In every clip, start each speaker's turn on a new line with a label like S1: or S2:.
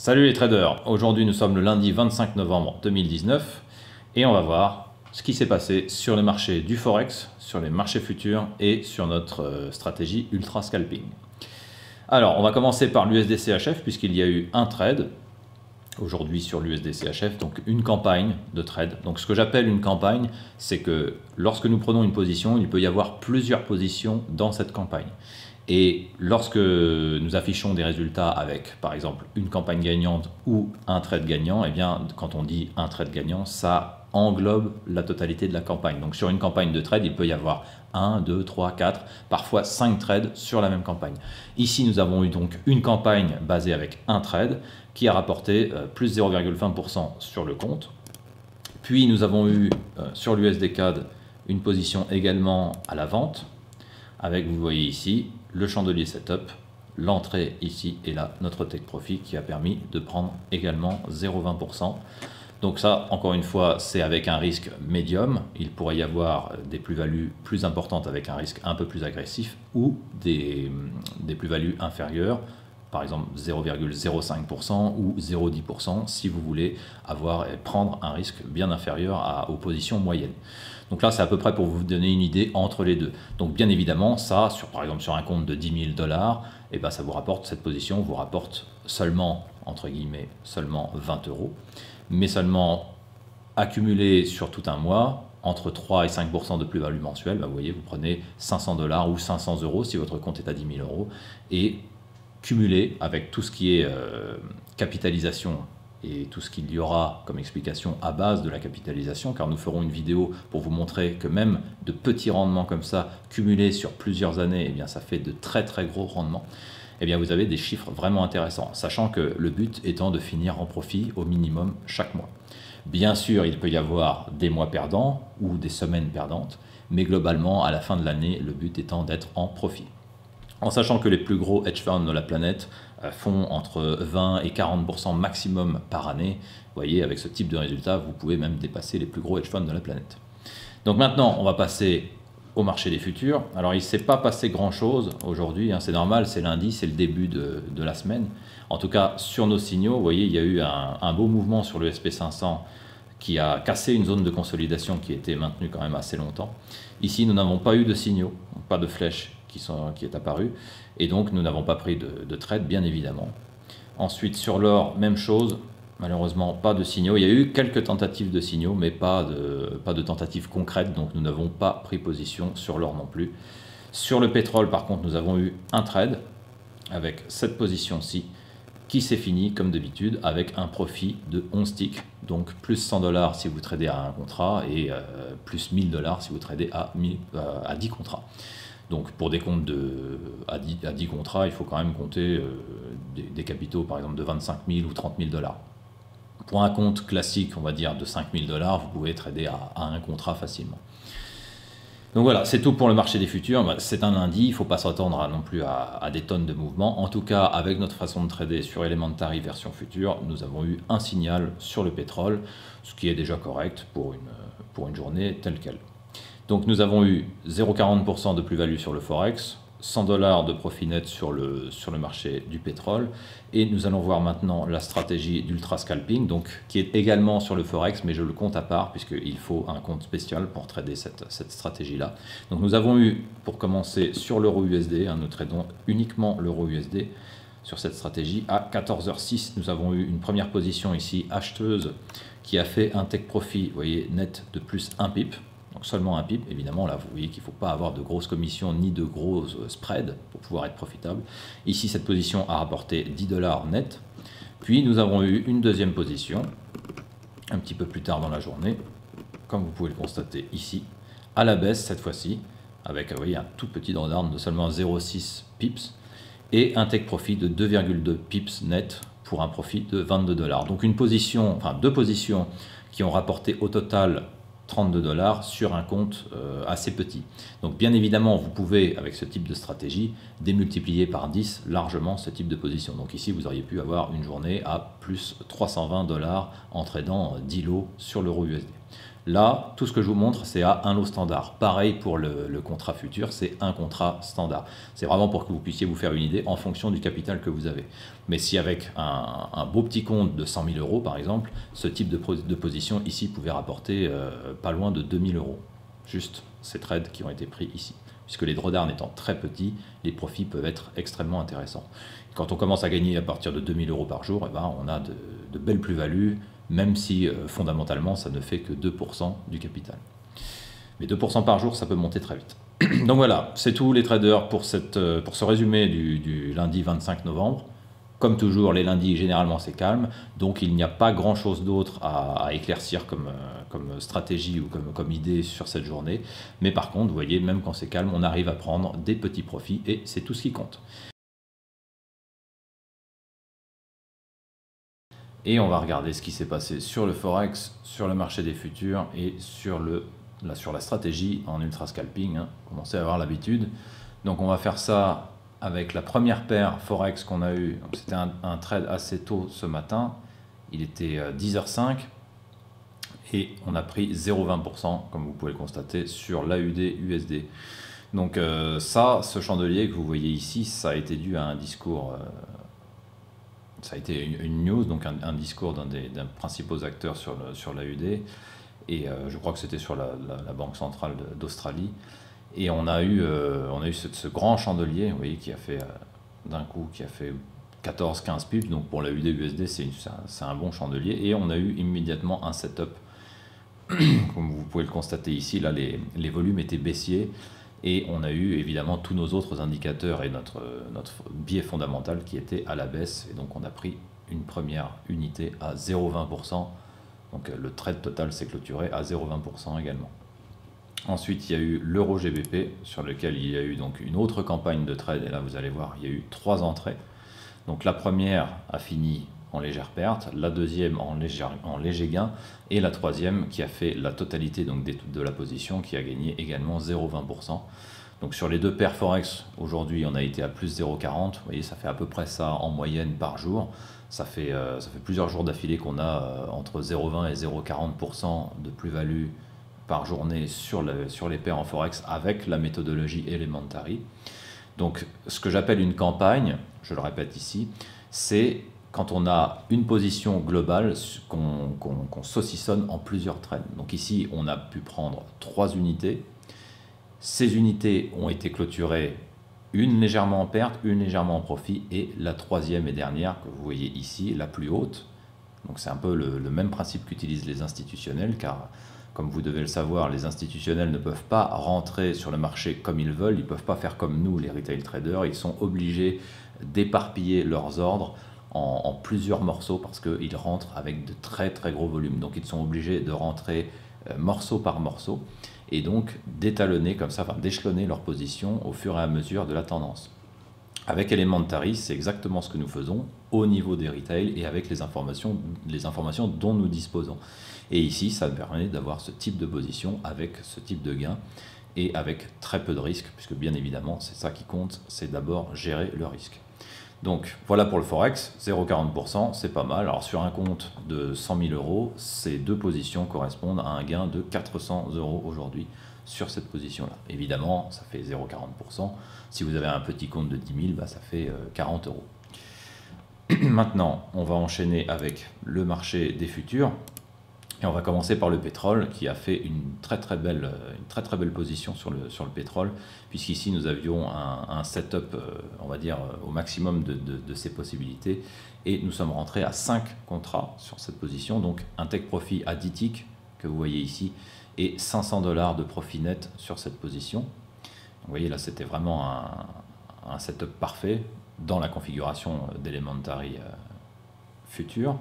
S1: Salut les traders, aujourd'hui nous sommes le lundi 25 novembre 2019 et on va voir ce qui s'est passé sur les marchés du Forex, sur les marchés futurs et sur notre stratégie Ultra Scalping. Alors on va commencer par l'USD-CHF puisqu'il y a eu un trade aujourd'hui sur l'USD-CHF, donc une campagne de trade. Donc ce que j'appelle une campagne, c'est que lorsque nous prenons une position, il peut y avoir plusieurs positions dans cette campagne. Et lorsque nous affichons des résultats avec, par exemple, une campagne gagnante ou un trade gagnant, eh bien, quand on dit un trade gagnant, ça englobe la totalité de la campagne. Donc sur une campagne de trade, il peut y avoir 1, 2, 3, 4, parfois 5 trades sur la même campagne. Ici, nous avons eu donc une campagne basée avec un trade qui a rapporté plus 0,20% sur le compte. Puis nous avons eu sur l'USD CAD une position également à la vente avec, vous voyez ici, le chandelier setup, l'entrée ici et là, notre take profit qui a permis de prendre également 0,20%. Donc ça, encore une fois, c'est avec un risque médium. Il pourrait y avoir des plus-values plus importantes avec un risque un peu plus agressif ou des plus-values inférieures, par exemple 0,05% ou 0,10% si vous voulez prendre un risque bien inférieur aux positions moyennes. Donc là, c'est à peu près pour vous donner une idée entre les deux. Donc bien évidemment, ça, par exemple sur un compte de 10 000 $, eh ben, ça vous rapporte, cette position vous rapporte seulement, entre guillemets, seulement 20 €, mais seulement accumulé sur tout un mois, entre 3 et 5% de plus-value mensuelle, ben, vous voyez, vous prenez 500 $ ou 500 € si votre compte est à 10 000 €, et cumulé avec tout ce qui est capitalisation et tout ce qu'il y aura comme explication à base de la capitalisation, car nous ferons une vidéo pour vous montrer que même de petits rendements comme ça, cumulés sur plusieurs années, eh bien, ça fait de très très gros rendements. Eh bien, vous avez des chiffres vraiment intéressants, sachant que le but étant de finir en profit au minimum chaque mois. Bien sûr, il peut y avoir des mois perdants ou des semaines perdantes, mais globalement, à la fin de l'année, le but étant d'être en profit. En sachant que les plus gros hedge funds de la planète font entre 20 et 40% maximum par année, vous voyez, avec ce type de résultat, vous pouvez même dépasser les plus gros hedge funds de la planète. Donc maintenant, on va passer au marché des futurs. Alors il ne s'est pas passé grand-chose aujourd'hui, hein, c'est normal, c'est lundi, c'est le début de la semaine. En tout cas, sur nos signaux, vous voyez, il y a eu un beau mouvement sur le SP500 qui a cassé une zone de consolidation qui était maintenue quand même assez longtemps. Ici, nous n'avons pas eu de signaux, pas de flèches qui est apparu, et donc nous n'avons pas pris de trade, bien évidemment. Ensuite, sur l'or, même chose, malheureusement pas de signaux. Il y a eu quelques tentatives de signaux, mais pas de tentatives concrètes, donc nous n'avons pas pris position sur l'or non plus. Sur le pétrole, par contre, nous avons eu un trade avec cette position-ci, qui s'est fini, comme d'habitude, avec un profit de 11 ticks, donc plus 100 $ si vous tradez à un contrat, et plus 1000 $ si vous tradez à 10 contrats. Donc pour des comptes à 10 contrats, il faut quand même compter des capitaux par exemple de 25 000 ou 30 000 $. Pour un compte classique, on va dire de 5 000 $, vous pouvez trader à un contrat facilement. Donc voilà, c'est tout pour le marché des futurs. C'est un lundi, il ne faut pas s'attendre non plus à des tonnes de mouvements. En tout cas, avec notre façon de trader sur Elementary version future, nous avons eu un signal sur le pétrole, ce qui est déjà correct pour une journée telle qu'elle. Donc nous avons eu 0,40% de plus-value sur le Forex, 100 $ de profit net sur le marché du pétrole, et nous allons voir maintenant la stratégie d'ultra scalping, donc qui est également sur le Forex, mais je le compte à part puisqu'il faut un compte spécial pour trader cette stratégie-là. Donc nous avons eu, pour commencer, sur l'euro USD, nous tradons uniquement l'euro USD sur cette stratégie. À 14h06, nous avons eu une première position ici, acheteuse, qui a fait un take profit, vous voyez, net de plus 1 pip. Donc seulement un pip, évidemment, là vous voyez qu'il ne faut pas avoir de grosses commissions ni de gros spreads pour pouvoir être profitable. Ici, cette position a rapporté 10 $ net. Puis nous avons eu une deuxième position, un petit peu plus tard dans la journée, comme vous pouvez le constater ici, à la baisse cette fois-ci, avec vous voyez, un tout petit drawdown de seulement 0,6 pips, et un take profit de 2,2 pips net pour un profit de 22 $. Donc deux positions qui ont rapporté au total 32 $ sur un compte assez petit. Donc bien évidemment, vous pouvez, avec ce type de stratégie, démultiplier par 10 largement ce type de position. Donc ici, vous auriez pu avoir une journée à plus 320 $ en tradant 10 lots sur l'euro USD. Là, tout ce que je vous montre, c'est à un lot standard. Pareil pour le contrat futur, c'est un contrat standard. C'est vraiment pour que vous puissiez vous faire une idée en fonction du capital que vous avez. Mais si avec un beau petit compte de 100 000 euros, par exemple, ce type de position ici pouvait rapporter pas loin de 2 000 euros. Juste ces trades qui ont été pris ici. Puisque les drawdowns étant très petits, les profits peuvent être extrêmement intéressants. Quand on commence à gagner à partir de 2 000 euros par jour, eh ben, on a de belles plus-values, même si fondamentalement ça ne fait que 2% du capital. Mais 2% par jour, ça peut monter très vite. Donc voilà, c'est tout les traders pour ce résumé du lundi 25 novembre. Comme toujours, les lundis, généralement, c'est calme. Donc, il n'y a pas grand-chose d'autre à éclaircir comme stratégie ou comme idée sur cette journée. Mais par contre, vous voyez, même quand c'est calme, on arrive à prendre des petits profits et c'est tout ce qui compte. Et on va regarder ce qui s'est passé sur le Forex, sur le marché des futurs et sur la stratégie en ultra scalping. Commencez à avoir l'habitude. Donc, on va faire ça avec la première paire Forex qu'on a eu. C'était un trade assez tôt ce matin. Il était 10h05 et on a pris 0,20%, comme vous pouvez le constater, sur l'AUD USD. Donc ce chandelier que vous voyez ici, ça a été dû à un discours... ça a été une news, donc un discours d'un des principaux acteurs sur l'AUD, et je crois que c'était sur la Banque centrale d'Australie. Et on a eu ce grand chandelier, vous voyez, qui a fait d'un coup, qui a fait 14-15 pips. Donc pour la UD-USD, c'est un bon chandelier. Et on a eu immédiatement un setup. Comme vous pouvez le constater ici, là, les volumes étaient baissiers. Et on a eu évidemment tous nos autres indicateurs et notre biais fondamental qui était à la baisse. Et donc on a pris une première unité à 0,20%. Donc le trade total s'est clôturé à 0,20% également. Ensuite, il y a eu l'euro GBP sur lequel il y a eu donc une autre campagne de trade. Et là, vous allez voir, il y a eu 3 entrées. Donc la première a fini en légère perte, la deuxième en léger gain et la troisième qui a fait la totalité donc, de la position qui a gagné également 0,20%. Donc sur les deux paires Forex, aujourd'hui on a été à plus 0,40. Vous voyez, ça fait à peu près ça en moyenne par jour. Ça fait plusieurs jours d'affilée qu'on a entre 0,20 et 0,40% de plus-value par journée sur les paires en Forex avec la méthodologie Elementary. Donc ce que j'appelle une campagne, je le répète ici, c'est quand on a une position globale qu'on saucissonne en plusieurs trades. Donc ici, on a pu prendre 3 unités. Ces unités ont été clôturées, une légèrement en perte, une légèrement en profit, et la troisième et dernière que vous voyez ici, la plus haute. Donc c'est un peu le même principe qu'utilisent les institutionnels, car comme vous devez le savoir, les institutionnels ne peuvent pas rentrer sur le marché comme ils veulent, ils ne peuvent pas faire comme nous, les retail traders, ils sont obligés d'éparpiller leurs ordres en plusieurs morceaux parce qu'ils rentrent avec de très très gros volumes. Donc ils sont obligés de rentrer morceau par morceau et donc d'étalonner comme ça, enfin d'échelonner leur position au fur et à mesure de la tendance. Avec Elementary, c'est exactement ce que nous faisons au niveau des retail et avec les informations dont nous disposons. Et ici, ça permet d'avoir ce type de position avec ce type de gain et avec très peu de risque, puisque bien évidemment, c'est ça qui compte, c'est d'abord gérer le risque. Donc voilà pour le Forex, 0,40%, c'est pas mal. Alors sur un compte de 100 000 euros, ces deux positions correspondent à un gain de 400 euros aujourd'hui sur cette position-là. Évidemment, ça fait 0,40%. Si vous avez un petit compte de 10 000, bah, ça fait 40 euros. Maintenant, on va enchaîner avec le marché des futurs. Et on va commencer par le pétrole qui a fait une très très belle position sur le pétrole, puisqu'ici nous avions un setup, on va dire, au maximum de ses possibilités, et nous sommes rentrés à 5 contrats sur cette position, donc un take profit à 10 ticks que vous voyez ici, et 500 $ de profit net sur cette position. Donc, vous voyez là, c'était vraiment un setup parfait dans la configuration d'Elementary futur.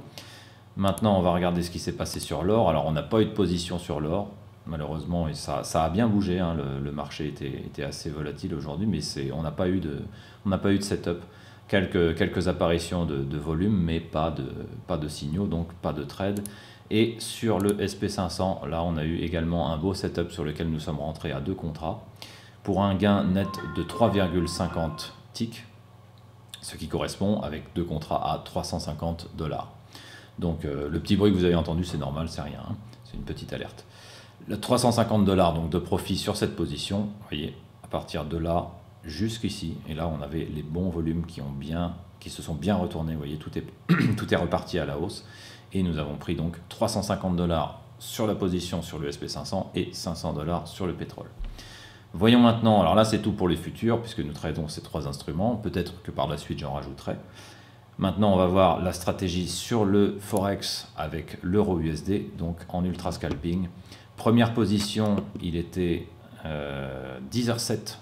S1: Maintenant, on va regarder ce qui s'est passé sur l'or. Alors, on n'a pas eu de position sur l'or, malheureusement, et ça a bien bougé. Hein. Le marché était assez volatile aujourd'hui, mais on n'a pas eu de setup. Quelques apparitions de volume, mais pas de signaux, donc pas de trade. Et sur le SP500, là, on a eu également un beau setup sur lequel nous sommes rentrés à 2 contrats pour un gain net de 3,50 ticks, ce qui correspond avec 2 contrats à 350 $. Donc le petit bruit que vous avez entendu, c'est normal, c'est rien. Hein. c'est une petite alerte. Le 350 $ donc de profit sur cette position, vous voyez, à partir de là jusqu'ici, et là on avait les bons volumes qui se sont bien retournés, vous voyez, tout est reparti à la hausse, et nous avons pris donc 350 $ sur la position sur le SP500 et 500 $ sur le pétrole. Voyons maintenant, alors là c'est tout pour les futurs, puisque nous traitons ces trois instruments, peut-être que par la suite j'en rajouterai. Maintenant on va voir la stratégie sur le Forex avec l'euro USD, donc en ultra scalping. Première position, il était 10h07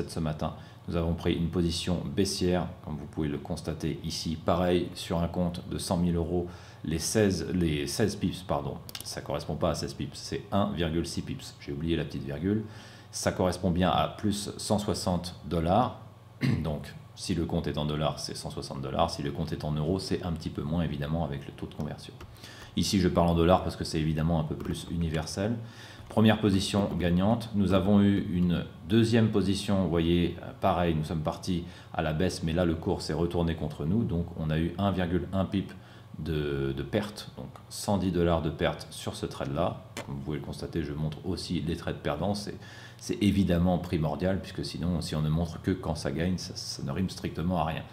S1: ce matin. Nous avons pris une position baissière, comme vous pouvez le constater ici. Pareil, sur un compte de 100 000 €, les 16 pips, pardon, ça ne correspond pas à 16 pips, c'est 1,6 pips. J'ai oublié la petite virgule. Ça correspond bien à plus 160 $. Donc, si le compte est en dollars, c'est 160 $. Si le compte est en euros, c'est un petit peu moins, évidemment, avec le taux de conversion. Ici, je parle en dollars parce que c'est évidemment un peu plus universel. Première position gagnante. Nous avons eu une deuxième position. Vous voyez, pareil, nous sommes partis à la baisse, mais là, le cours s'est retourné contre nous. Donc, on a eu 1,1 pip de perte, donc 110 $ de perte sur ce trade-là. Comme vous pouvez le constater, je montre aussi les trades perdants. C'est évidemment primordial, puisque sinon, si on ne montre que quand ça gagne, ça ne rime strictement à rien.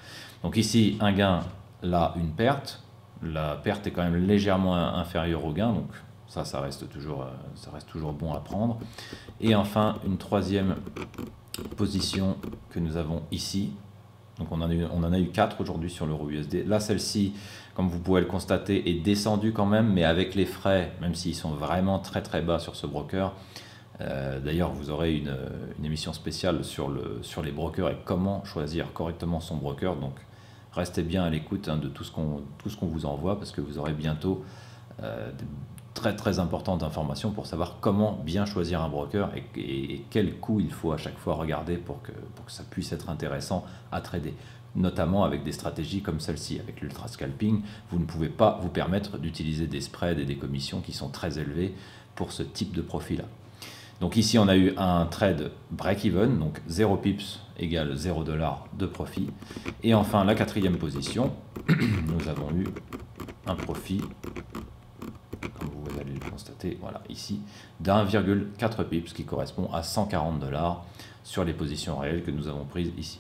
S1: Donc ici, un gain, là, une perte. La perte est quand même légèrement inférieure au gain, donc ça reste toujours bon à prendre. Et enfin, une troisième position que nous avons ici. Donc on en a eu 4 aujourd'hui sur l'euro USD. Là, celle-ci, comme vous pouvez le constater, est descendue quand même, mais avec les frais, même s'ils sont vraiment très très bas sur ce broker. D'ailleurs, vous aurez une émission spéciale sur les brokers et comment choisir correctement son broker. Donc, restez bien à l'écoute de tout ce qu'on vous envoie, parce que vous aurez bientôt des très très importantes informations pour savoir comment bien choisir un broker et quel coût il faut à chaque fois regarder pour que ça puisse être intéressant à trader. Notamment avec des stratégies comme celle-ci, avec l'ultra scalping, vous ne pouvez pas vous permettre d'utiliser des spreads et des commissions qui sont très élevés pour ce type de profil-là. Donc ici, on a eu un trade break-even, donc 0 pips égale 0 $ de profit. Et enfin, la quatrième position, nous avons eu un profit, comme vous allez le constater, voilà, ici, d'1,4 pips, qui correspond à 140 $ sur les positions réelles que nous avons prises ici.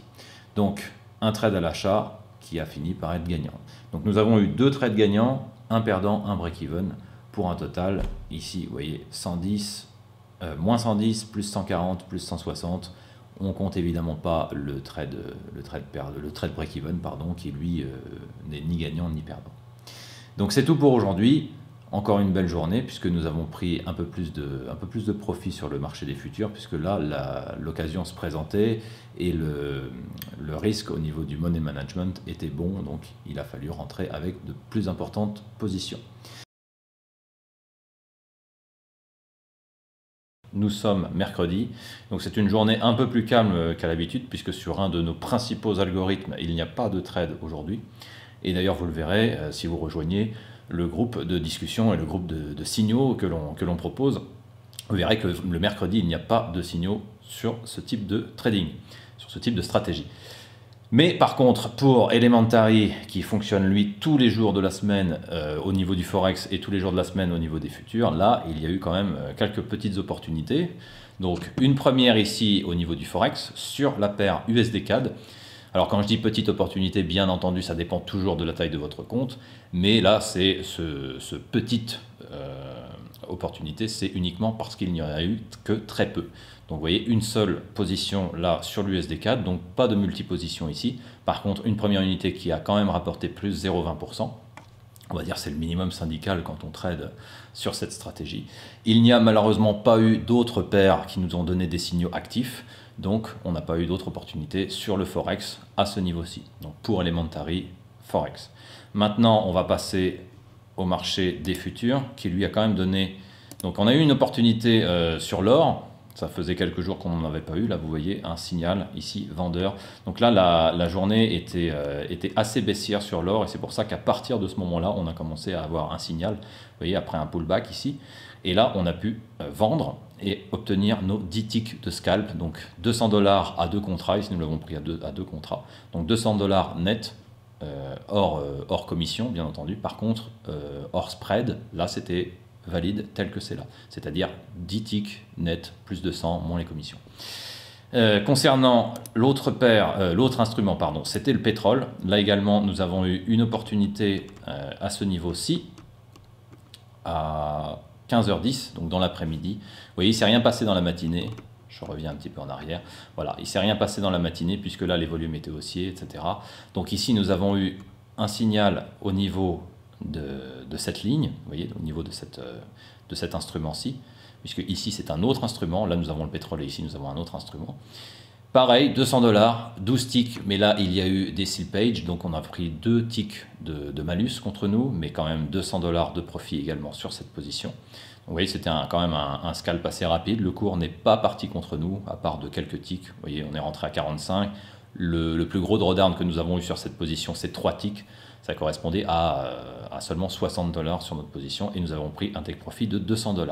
S1: Donc, un trade à l'achat qui a fini par être gagnant. Donc nous avons eu 2 trades gagnants, un perdant, un break-even, pour un total, ici, vous voyez, 110, moins 110, plus 140, plus 160. On compte évidemment pas le trade break-even, pardon, qui lui n'est ni gagnant ni perdant. Donc c'est tout pour aujourd'hui. Encore une belle journée, puisque nous avons pris un peu plus de profit sur le marché des futurs, puisque là l'occasion se présentait et le risque au niveau du money management était bon, donc il a fallu rentrer avec de plus importantes positions. Nous sommes mercredi, donc c'est une journée un peu plus calme qu'à l'habitude, puisque sur un de nos principaux algorithmes, il n'y a pas de trade aujourd'hui. Et d'ailleurs, vous le verrez, si vous rejoignez le groupe de discussion et le groupe de signaux que l'on propose, vous verrez que le mercredi, il n'y a pas de signaux sur ce type de trading, sur ce type de stratégie. Mais par contre, pour Elementary, qui fonctionne lui tous les jours de la semaine au niveau du Forex et tous les jours de la semaine au niveau des futurs, là, il y a eu quand même quelques petites opportunités. Donc une première ici au niveau du Forex sur la paire USD-CAD. Alors quand je dis petite opportunité, bien entendu, ça dépend toujours de la taille de votre compte. Mais là, c'est ce petite opportunité, c'est uniquement parce qu'il n'y en a eu que très peu. Donc vous voyez une seule position là sur l'USD-CAD, donc pas de multiposition ici. Par contre, une première unité qui a quand même rapporté plus 0,20%. On va dire c'est le minimum syndical quand on trade sur cette stratégie. Il n'y a malheureusement pas eu d'autres paires qui nous ont donné des signaux actifs. Donc on n'a pas eu d'autres opportunités sur le Forex à ce niveau-ci. Donc pour Elementary Forex. Maintenant, on va passer au marché des futurs qui lui a quand même donné... Donc on a eu une opportunité sur l'or. Ça faisait quelques jours qu'on n'en avait pas eu. Là, vous voyez un signal ici, vendeur. Donc là, la journée était assez baissière sur l'or. Et c'est pour ça qu'à partir de ce moment-là, on a commencé à avoir un signal. Vous voyez, après un pullback ici. Et là, on a pu vendre et obtenir nos 10 ticks de scalp. Donc 200 $ à 2 contrats. Ici, nous l'avons pris à deux contrats. Donc 200 $ net, hors commission, bien entendu. Par contre, hors spread, là, c'était valide tel que c'est là, c'est-à-dire 10 ticks net plus 200 moins les commissions. Concernant l'autre instrument, pardon, c'était le pétrole. Là également, nous avons eu une opportunité à ce niveau-ci, à 15h10, donc dans l'après-midi. Vous voyez, il ne s'est rien passé dans la matinée. Je reviens un petit peu en arrière. Voilà, il ne s'est rien passé dans la matinée, puisque là, les volumes étaient haussiers, etc. Donc ici, nous avons eu un signal au niveau de cette ligne, vous voyez, au niveau de cet instrument-ci, puisque ici c'est un autre instrument, là nous avons le pétrole et ici nous avons un autre instrument. Pareil, 200 $, 12 ticks, mais là il y a eu des slipages, donc on a pris 2 ticks de malus contre nous, mais quand même 200 $ de profit également sur cette position. Donc, vous voyez, c'était quand même un scalp assez rapide, le cours n'est pas parti contre nous, à part de quelques ticks. Vous voyez, on est rentré à 45, le plus gros drawdown que nous avons eu sur cette position, c'est 3 ticks. Ça correspondait à seulement 60 $ sur notre position et nous avons pris un take profit de 200 $.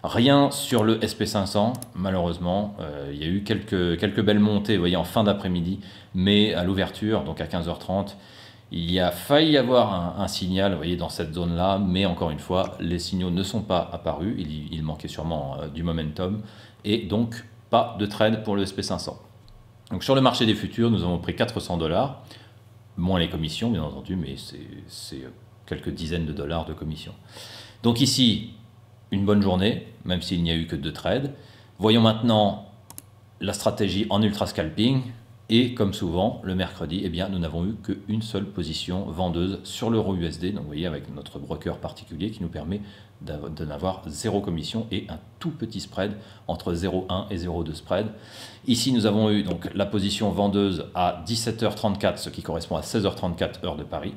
S1: Rien sur le SP500, malheureusement. Il y a eu quelques belles montées, vous voyez, en fin d'après-midi, mais à l'ouverture, donc à 15h30, il y a failli y avoir un signal, vous voyez, dans cette zone-là, mais encore une fois, les signaux ne sont pas apparus. Il manquait sûrement du momentum et donc pas de trade pour le SP500. Donc sur le marché des futurs, nous avons pris 400 $. Moins les commissions, bien entendu, mais c'est quelques dizaines de dollars de commissions. Donc ici, une bonne journée, même s'il n'y a eu que 2 trades. Voyons maintenant la stratégie en ultra scalping. Et comme souvent, le mercredi, eh bien, nous n'avons eu qu'une seule position vendeuse sur l'euro USD. Donc vous voyez, avec notre broker particulier qui nous permet de n'avoir 0 commission et un tout petit spread entre 0,1 et 0,2 spread. Ici, nous avons eu donc la position vendeuse à 17h34, ce qui correspond à 16h34 heure de Paris.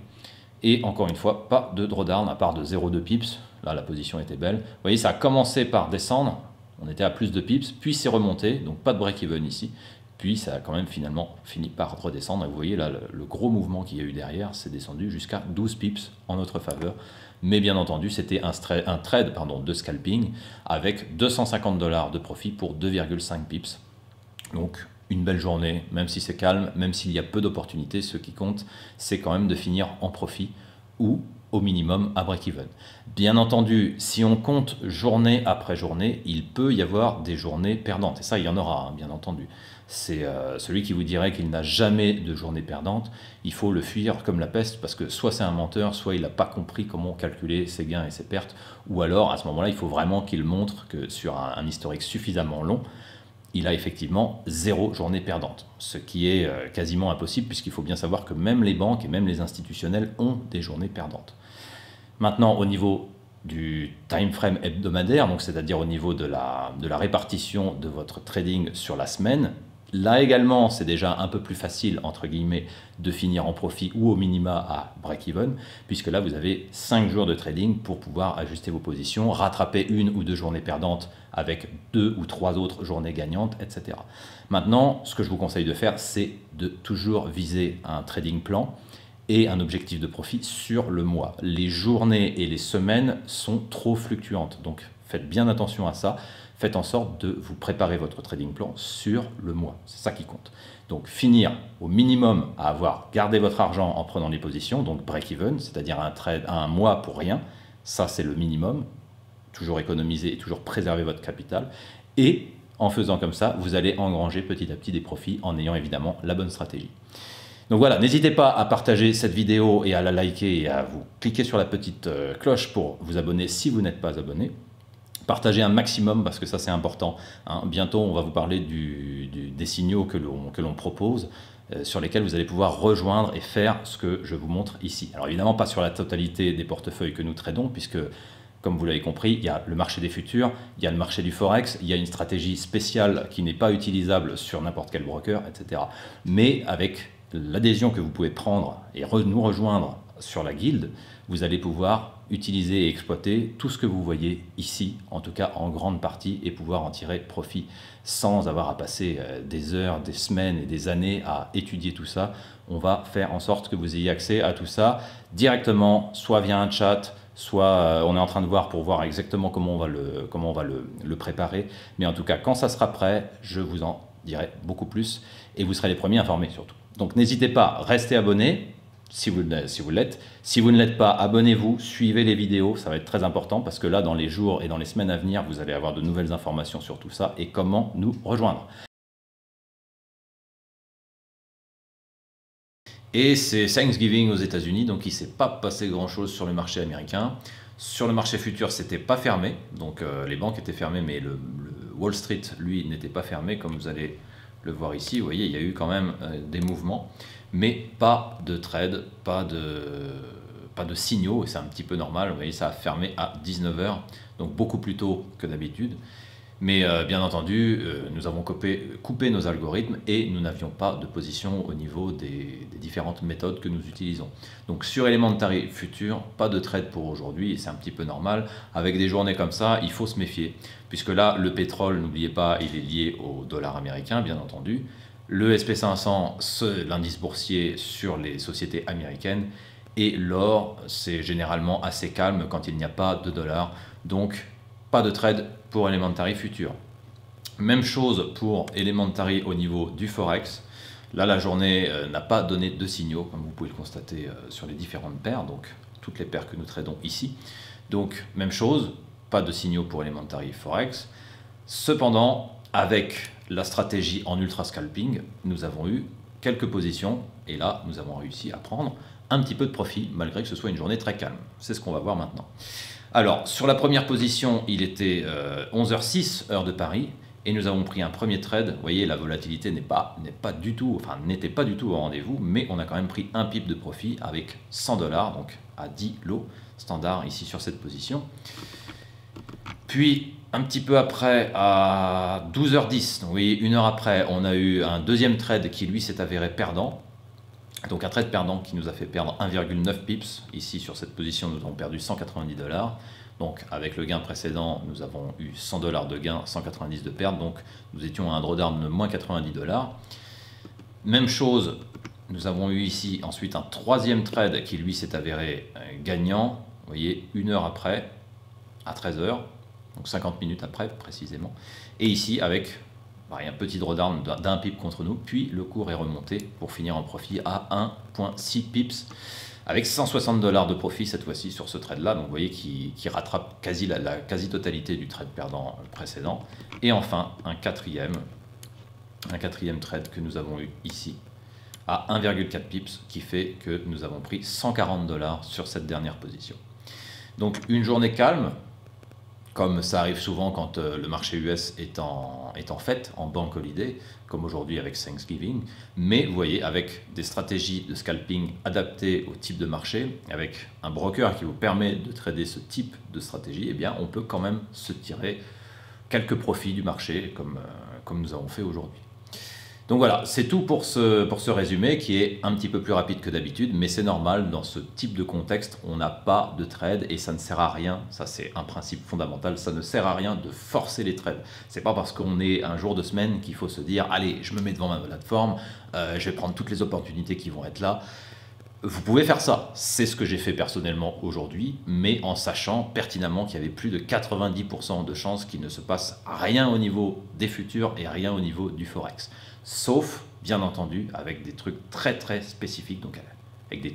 S1: Et encore une fois, pas de drawdown à part de 0,2 pips. Là, la position était belle. Vous voyez, ça a commencé par descendre. On était à plus de pips, puis c'est remonté. Donc pas de break-even ici. Puis ça a quand même finalement fini par redescendre. Et vous voyez là, le gros mouvement qu'il y a eu derrière, c'est descendu jusqu'à 12 pips en notre faveur. Mais bien entendu, c'était un trade de scalping avec 250 $ de profit pour 2,5 pips. Donc une belle journée, même si c'est calme, même s'il y a peu d'opportunités, ce qui compte, c'est quand même de finir en profit ou au minimum à break-even. Bien entendu, si on compte journée après journée, il peut y avoir des journées perdantes. Et ça, il y en aura, hein, bien entendu. C'est celui qui vous dirait qu'il n'a jamais de journée perdante. Il faut le fuir comme la peste parce que soit c'est un menteur, soit il n'a pas compris comment calculer ses gains et ses pertes. Ou alors, à ce moment-là, il faut vraiment qu'il montre que sur un historique suffisamment long, il a effectivement 0 journée perdante, ce qui est quasiment impossible puisqu'il faut bien savoir que même les banques et même les institutionnels ont des journées perdantes. Maintenant, au niveau du time frame hebdomadaire, donc c'est-à-dire au niveau de la répartition de votre trading sur la semaine, là également, c'est déjà un peu plus facile, entre guillemets, de finir en profit ou au minima à break-even, puisque là, vous avez 5 jours de trading pour pouvoir ajuster vos positions, rattraper 1 ou 2 journées perdantes avec 2 ou 3 autres journées gagnantes, etc. Maintenant, ce que je vous conseille de faire, c'est de toujours viser un trading plan et un objectif de profit sur le mois. Les journées et les semaines sont trop fluctuantes, donc faites bien attention à ça. Faites en sorte de vous préparer votre trading plan sur le mois. C'est ça qui compte. Donc finir au minimum à avoir gardé votre argent en prenant les positions, donc break-even, c'est-à-dire un mois pour rien. Ça, c'est le minimum. Toujours économiser et toujours préserver votre capital. Et en faisant comme ça, vous allez engranger petit à petit des profits en ayant évidemment la bonne stratégie. Donc voilà, n'hésitez pas à partager cette vidéo et à la liker et à vous cliquer sur la petite cloche pour vous abonner si vous n'êtes pas abonné. Partagez un maximum parce que ça c'est important. Hein. Bientôt on va vous parler des signaux que l'on propose sur lesquels vous allez pouvoir rejoindre et faire ce que je vous montre ici. Alors évidemment pas sur la totalité des portefeuilles que nous tradons puisque comme vous l'avez compris, il y a le marché des futurs, il y a le marché du forex, il y a une stratégie spéciale qui n'est pas utilisable sur n'importe quel broker, etc. Mais avec l'adhésion que vous pouvez prendre et nous rejoindre sur la guilde, vous allez pouvoir utiliser et exploiter tout ce que vous voyez ici, en tout cas en grande partie, et pouvoir en tirer profit sans avoir à passer des heures, des semaines et des années à étudier tout ça. On va faire en sorte que vous ayez accès à tout ça directement, soit via un chat, soit on est en train de voir pour voir exactement comment on va le préparer. Mais en tout cas, quand ça sera prêt, je vous en dirai beaucoup plus et vous serez les premiers informés surtout. Donc n'hésitez pas, restez abonnés. si vous l'êtes. Si vous ne l'êtes pas, abonnez-vous, suivez les vidéos, ça va être très important parce que là, dans les jours et dans les semaines à venir, vous allez avoir de nouvelles informations sur tout ça et comment nous rejoindre. Et c'est Thanksgiving aux États-Unis, donc il ne s'est pas passé grand-chose sur le marché américain. Sur le marché futur, c'était pas fermé, donc les banques étaient fermées, mais le Wall Street, lui, n'était pas fermé, comme vous allez le voir ici. Vous voyez, il y a eu quand même des mouvements, mais pas de trade, pas de signaux, et c'est un petit peu normal. Vous voyez, ça a fermé à 19 h, donc beaucoup plus tôt que d'habitude. Mais bien entendu, nous avons coupé nos algorithmes et nous n'avions pas de position au niveau des différentes méthodes que nous utilisons. Donc sur Elementary Future, pas de trade pour aujourd'hui et c'est un petit peu normal. Avec des journées comme ça, il faut se méfier. Puisque là, le pétrole, n'oubliez pas, il est lié au dollar américain, bien entendu. Le SP500, c'est l'indice boursier sur les sociétés américaines. Et l'or, c'est généralement assez calme quand il n'y a pas de dollar. Donc, pas de trade pour Elementary Future. Même chose pour Elementary au niveau du Forex. Là, la journée n'a pas donné de signaux, comme vous pouvez le constater sur les différentes paires, donc toutes les paires que nous tradons ici. Donc, même chose, pas de signaux pour Elementary Forex. Cependant, avec la stratégie en ultra scalping, nous avons eu quelques positions, et là, nous avons réussi à prendre un petit peu de profit, malgré que ce soit une journée très calme. C'est ce qu'on va voir maintenant. Alors, sur la première position, il était 11h06, heure de Paris, et nous avons pris un premier trade. Vous voyez, la volatilité n'était pas du tout au rendez-vous, mais on a quand même pris un pip de profit avec 100 $, donc à 10 lots standard ici sur cette position. Puis, un petit peu après, à 12h10, donc vous voyez, une heure après, on a eu un deuxième trade qui, lui, s'est avéré perdant. Donc un trade perdant qui nous a fait perdre 1,9 pips. Ici, sur cette position, nous avons perdu 190 $. Donc avec le gain précédent, nous avons eu 100 $ de gain, 190 de perte. Donc nous étions à un drawdown de moins 90 $. Même chose, nous avons eu ici ensuite un troisième trade qui lui s'est avéré gagnant. Vous voyez, une heure après, à 13 h, donc 50 minutes après précisément. Et ici avec un petit drawdown d'un pip contre nous, puis le cours est remonté pour finir en profit à 1,6 pips, avec 160 $ de profit cette fois-ci sur ce trade-là, donc vous voyez qui rattrape la quasi-totalité du trade perdant précédent. Et enfin, un quatrième trade que nous avons eu ici, à 1,4 pips, qui fait que nous avons pris 140 $ sur cette dernière position. Donc une journée calme, comme ça arrive souvent quand le marché US est en fête, en bank holiday, comme aujourd'hui avec Thanksgiving. Mais vous voyez, avec des stratégies de scalping adaptées au type de marché, avec un broker qui vous permet de trader ce type de stratégie, eh bien, on peut quand même se tirer quelques profits du marché, comme nous avons fait aujourd'hui. Donc voilà, c'est tout pour ce résumé qui est un petit peu plus rapide que d'habitude, mais c'est normal, dans ce type de contexte, on n'a pas de trade et ça ne sert à rien, ça c'est un principe fondamental, ça ne sert à rien de forcer les trades. C'est pas parce qu'on est un jour de semaine qu'il faut se dire « Allez, je me mets devant ma plateforme, je vais prendre toutes les opportunités qui vont être là ». Vous pouvez faire ça, c'est ce que j'ai fait personnellement aujourd'hui, mais en sachant pertinemment qu'il y avait plus de 90% de chances qu'il ne se passe rien au niveau des futurs et rien au niveau du Forex. Sauf, bien entendu, avec des trucs très très spécifiques, donc avec des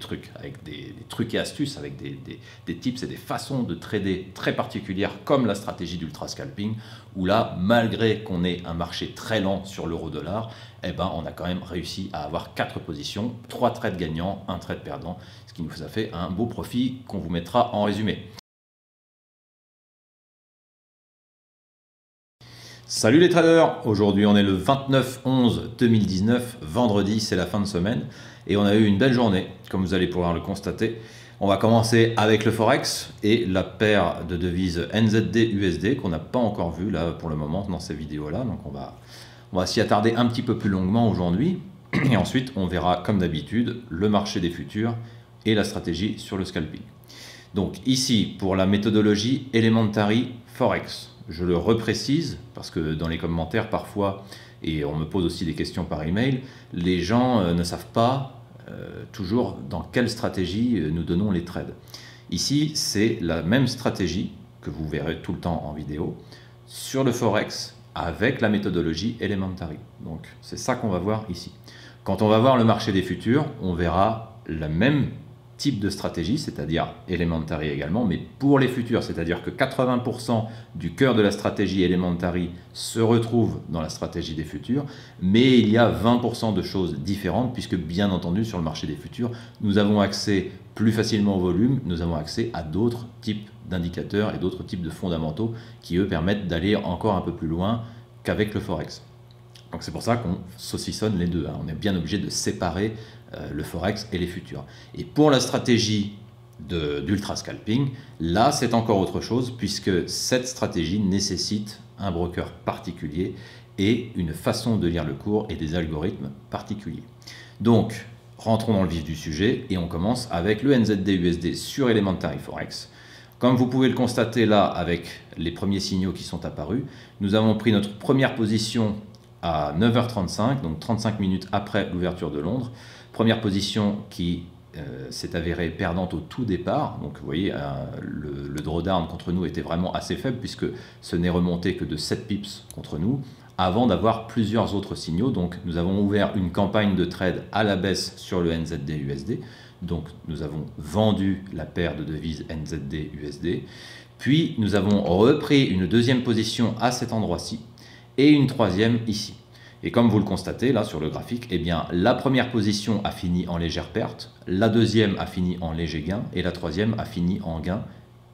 S1: trucs et astuces, avec des tips et des façons de trader très particulières, comme la stratégie d'ultra scalping, où là, malgré qu'on ait un marché très lent sur l'euro-dollar, eh ben, on a quand même réussi à avoir 4 positions, 3 trades gagnants, 1 trade perdant, ce qui nous a fait un beau profit qu'on vous mettra en résumé. Salut les traders, aujourd'hui on est le 29/11/2019, vendredi, c'est la fin de semaine et on a eu une belle journée, comme vous allez pouvoir le constater. On va commencer avec le Forex et la paire de devises NZD-USD qu'on n'a pas encore vu là pour le moment dans ces vidéos-là, donc on va s'y attarder un petit peu plus longuement aujourd'hui et ensuite on verra comme d'habitude le marché des futurs et la stratégie sur le scalping. Donc ici pour la méthodologie Elementary Forex. Je le reprécise parce que dans les commentaires parfois, et on me pose aussi des questions par email, les gens ne savent pas toujours dans quelle stratégie nous donnons les trades. Ici, c'est la même stratégie que vous verrez tout le temps en vidéo sur le Forex avec la méthodologie Elementary. Donc c'est ça qu'on va voir ici. Quand on va voir le marché des futurs, on verra le même type de stratégie, c'est-à-dire Elementary également, mais pour les futurs, c'est-à-dire que 80% du cœur de la stratégie Elementary se retrouve dans la stratégie des futurs, mais il y a 20% de choses différentes, puisque bien entendu, sur le marché des futurs, nous avons accès plus facilement au volume, nous avons accès à d'autres types d'indicateurs et d'autres types de fondamentaux qui, eux, permettent d'aller encore un peu plus loin qu'avec le Forex. Donc c'est pour ça qu'on saucissonne les deux, hein. On est bien obligé de séparer le Forex et les futurs. Et pour la stratégie d'ultra scalping, là c'est encore autre chose, puisque cette stratégie nécessite un broker particulier et une façon de lire le cours et des algorithmes particuliers. Donc rentrons dans le vif du sujet et on commence avec le NZD-USD sur Elementary Forex. Comme vous pouvez le constater là avec les premiers signaux qui sont apparus, nous avons pris notre première position à 9h35, donc 35 minutes après l'ouverture de Londres. Première position qui s'est avérée perdante au tout départ. Donc vous voyez, le drawdown contre nous était vraiment assez faible puisque ce n'est remonté que de 7 pips contre nous avant d'avoir plusieurs autres signaux. Donc nous avons ouvert une campagne de trade à la baisse sur le NZD-USD. Donc nous avons vendu la paire de devises NZD-USD. Puis nous avons repris une deuxième position à cet endroit-ci et une troisième ici. Et comme vous le constatez là sur le graphique, eh bien, la première position a fini en légère perte, la deuxième a fini en léger gain et la troisième a fini en gain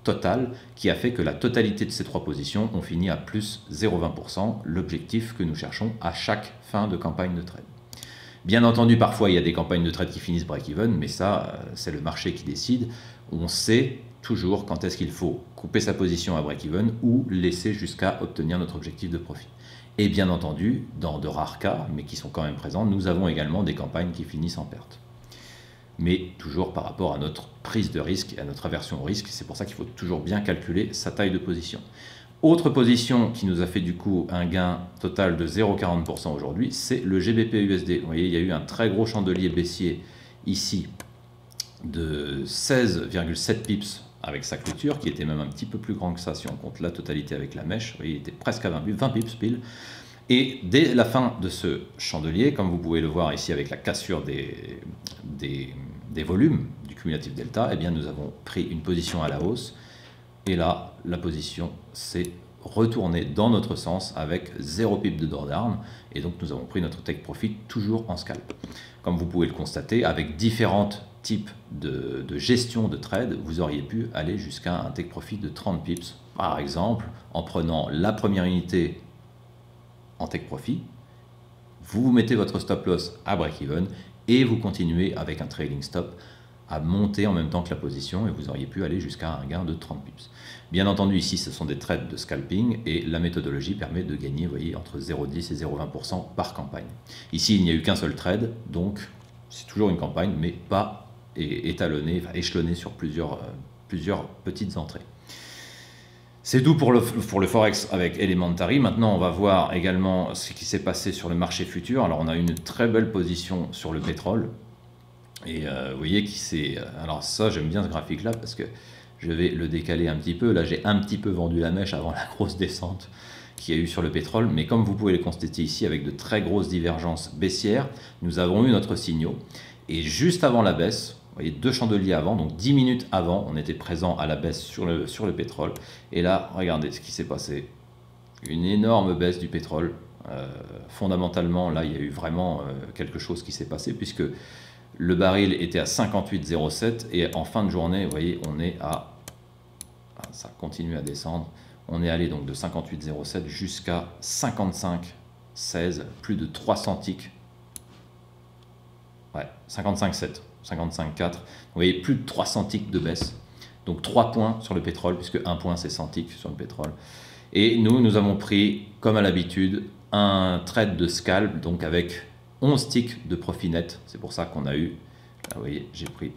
S1: total, qui a fait que la totalité de ces trois positions ont fini à plus 0,20%, l'objectif que nous cherchons à chaque fin de campagne de trade. Bien entendu, parfois il y a des campagnes de trade qui finissent break-even, mais ça c'est le marché qui décide. On sait toujours quand est-ce qu'il faut couper sa position à break-even ou laisser jusqu'à obtenir notre objectif de profit. Et bien entendu, dans de rares cas, mais qui sont quand même présents, nous avons également des campagnes qui finissent en perte. Mais toujours par rapport à notre prise de risque et à notre aversion au risque, c'est pour ça qu'il faut toujours bien calculer sa taille de position. Autre position qui nous a fait du coup un gain total de 0,40% aujourd'hui, c'est le GBP-USD. Vous voyez, il y a eu un très gros chandelier baissier ici de 16,7 pips avec sa clôture, qui était même un petit peu plus grand que ça si on compte la totalité avec la mèche. Vous voyez, il était presque à 20 pips pile. Et dès la fin de ce chandelier, comme vous pouvez le voir ici avec la cassure des volumes du cumulatif delta, eh bien nous avons pris une position à la hausse. Et là, la position s'est retournée dans notre sens avec 0 pip de drawdown. Et donc nous avons pris notre take profit toujours en scalp. Comme vous pouvez le constater, avec différentes type de gestion de trade, vous auriez pu aller jusqu'à un take profit de 30 pips, par exemple, en prenant la première unité en take profit, vous mettez votre stop loss à break-even et vous continuez avec un trailing stop à monter en même temps que la position et vous auriez pu aller jusqu'à un gain de 30 pips. Bien entendu, ici, ce sont des trades de scalping et la méthodologie permet de gagner, vous voyez, entre 0,10 et 0,20% par campagne. Ici, il n'y a eu qu'un seul trade, donc c'est toujours une campagne, mais pas étalonné, enfin échelonné sur plusieurs petites entrées. C'est tout pour le Forex avec Elementary. Maintenant, on va voir également ce qui s'est passé sur le marché futur. Alors, on a une très belle position sur le pétrole. Et vous voyez qui c'est... Alors ça, j'aime bien ce graphique-là parce que je vais le décaler un petit peu. Là, j'ai un petit peu vendu la mèche avant la grosse descente qu'il y a eu sur le pétrole. Mais comme vous pouvez le constater ici, avec de très grosses divergences baissières, nous avons eu notre signal. Et juste avant la baisse, vous voyez, deux chandeliers avant, donc 10 minutes avant, on était présent à la baisse sur le pétrole. Et là, regardez ce qui s'est passé. Une énorme baisse du pétrole. Fondamentalement, là, il y a eu vraiment quelque chose qui s'est passé, puisque le baril était à 58,07 et en fin de journée, vous voyez, on est à... Ça continue à descendre. On est allé donc de 58,07 jusqu'à 55,16, plus de 300 ticks. Ouais, 55,7, 55,4. Vous voyez, plus de 300 ticks de baisse. Donc 3 points sur le pétrole, puisque 1 point c'est 100 ticks sur le pétrole. Et nous avons pris, comme à l'habitude, un trade de scalp, donc avec 11 ticks de profit net. C'est pour ça qu'on a eu, là, vous voyez, j'ai pris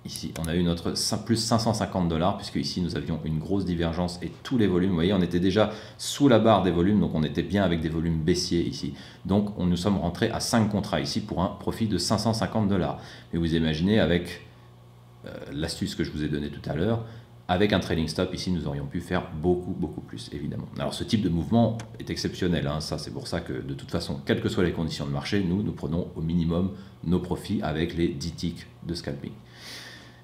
S1: ici, on a eu notre plus 550 $, puisque ici nous avions une grosse divergence et tous les volumes, vous voyez, on était déjà sous la barre des volumes, donc on était bien avec des volumes baissiers ici. Donc nous sommes rentrés à 5 contrats ici pour un profit de 550 $. Mais vous imaginez avec l'astuce que je vous ai donnée tout à l'heure, Avec un trailing stop, ici, nous aurions pu faire beaucoup plus, évidemment. Alors, ce type de mouvement est exceptionnel. Hein. Ça, c'est pour ça que, de toute façon, quelles que soient les conditions de marché, nous prenons au minimum nos profits avec les 10 ticks de scalping.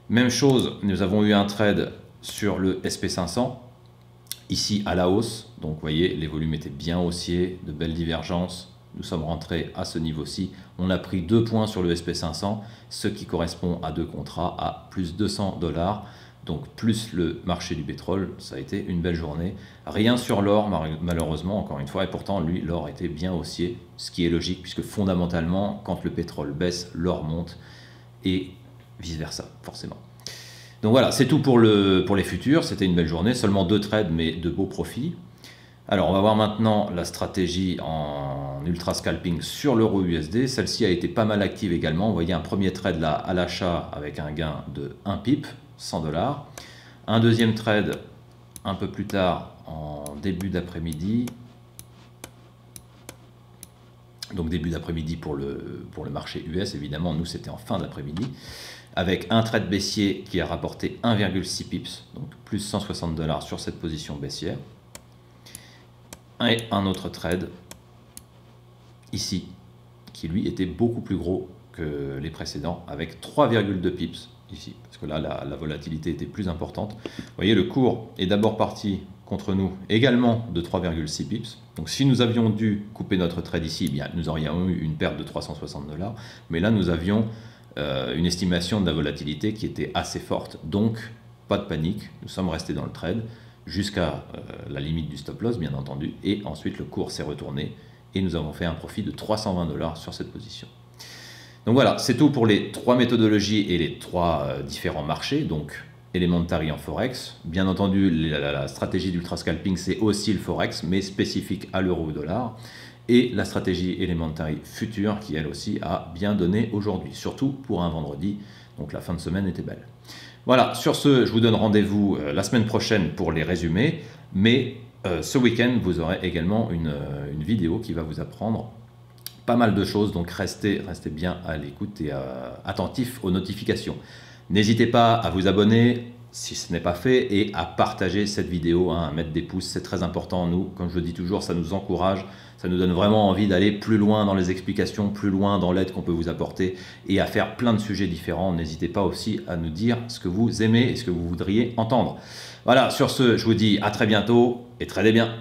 S1: Même chose, nous avons eu un trade sur le SP500, ici à la hausse. Donc, vous voyez, les volumes étaient bien haussiers, de belles divergences. Nous sommes rentrés à ce niveau-ci. On a pris 2 points sur le SP500, ce qui correspond à 2 contrats à plus 200 $. Donc plus le marché du pétrole, ça a été une belle journée. Rien sur l'or, malheureusement, encore une fois, et pourtant, lui, l'or était bien haussier, ce qui est logique, puisque fondamentalement, quand le pétrole baisse, l'or monte, et vice-versa, forcément. Donc voilà, c'est tout pour les futurs. C'était une belle journée, seulement 2 trades, mais de beaux profits. Alors, on va voir maintenant la stratégie en ultra scalping sur l'euro USD. Celle-ci a été pas mal active également. Vous voyez un premier trade là à l'achat avec un gain de 1 pip, 100 $. Un deuxième trade un peu plus tard en début d'après-midi. Donc début d'après-midi pour le marché US, évidemment, nous c'était en fin d'après-midi. Avec un trade baissier qui a rapporté 1,6 pips, donc plus 160 $ sur cette position baissière. Et un autre trade ici, qui lui était beaucoup plus gros que les précédents, avec 3,2 pips ici, parce que là la volatilité était plus importante. Vous voyez, le cours est d'abord parti contre nous également de 3,6 pips. Donc si nous avions dû couper notre trade ici, eh bien, nous aurions eu une perte de 360 $. Mais là, nous avions une estimation de la volatilité qui était assez forte. Donc, pas de panique, nous sommes restés dans le trade jusqu'à la limite du stop loss, bien entendu. Et ensuite, le cours s'est retourné et nous avons fait un profit de 320 $ sur cette position. Donc voilà, c'est tout pour les 3 méthodologies et les 3 différents marchés. Donc, Elementary en Forex. Bien entendu, la stratégie d'ultra scalping, c'est aussi le Forex, mais spécifique à l'euro ou dollar. Et la stratégie Elementary future, qui elle aussi a bien donné aujourd'hui, surtout pour un vendredi. Donc la fin de semaine était belle. Voilà, sur ce, je vous donne rendez-vous la semaine prochaine pour les résumés. Mais ce week-end, vous aurez également une vidéo qui va vous apprendre pas mal de choses, donc restez bien à l'écoute et attentifs aux notifications. N'hésitez pas à vous abonner si ce n'est pas fait et à partager cette vidéo, à mettre des pouces, c'est très important. Nous, comme je le dis toujours, ça nous encourage, ça nous donne vraiment envie d'aller plus loin dans les explications, plus loin dans l'aide qu'on peut vous apporter et à faire plein de sujets différents. N'hésitez pas aussi à nous dire ce que vous aimez et ce que vous voudriez entendre. Voilà, sur ce, je vous dis à très bientôt et tradez bien.